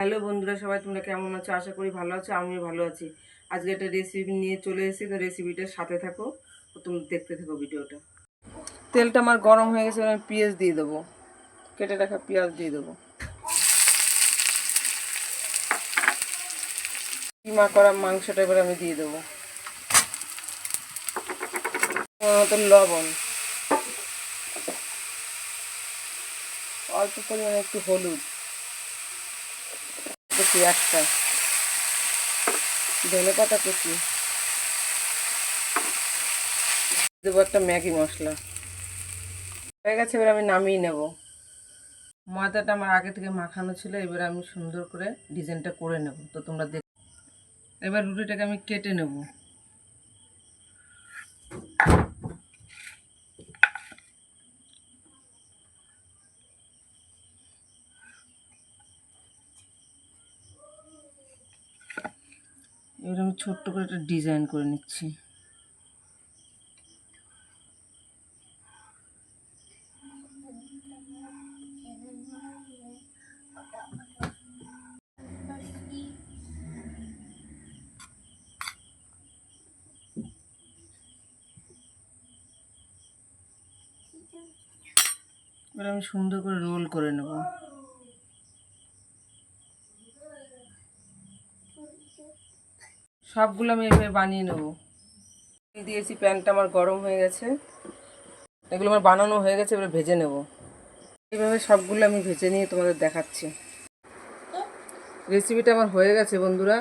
Hello বন্ধুরা, সবাই তোমরা কেমন আছো? আশা করি ভালো আছো। আমিও ভালো আছি। আজকে একটা রেসিপি নিয়ে চলে এসেছি, তো রেসিপিটার সাথে থাকো, তো তোমরা দেখতে থাকো ভিডিওটা। তেলটা আমার গরম হয়ে গেছে, আমি পেঁয়াজ দিয়ে দেবো, কেটে রাখা পেঁয়াজ দিয়ে দেবো। কিমা করা মাংসটা এবার আমি দিয়ে দেবো, মতন লবণ, অল্প পরিমাণে একটু হলুদ, কুচি একটা ধনে পাতা কুচি দেবো, একটা ম্যাগি মশলা। হয়ে গেছে, এবার আমি নামিয়ে নেব। ময়দাটা আমার আগে থেকে মাখানো ছিল, এবার আমি সুন্দর করে ডিজাইনটা করে নেব, তো তোমরা দেখ। এবার রুটিটাকে আমি কেটে নেব। এবার আমি ছোট্ট করে একটা ডিজাইন করে নিচ্ছি। এবার আমি সুন্দর করে রোল করে নেব। সবগুলো আমি এভাবে বানিয়ে নেব। দিয়েছি, প্যানটা আমার গরম হয়ে গেছে, এগুলো আমার বানানো হয়ে গেছে, এবার ভেজে নেব। এইভাবে সবগুলো আমি ভেজে নিয়ে তোমাদের দেখাচ্ছি। রেসিপিটা আমার হয়ে গেছে বন্ধুরা।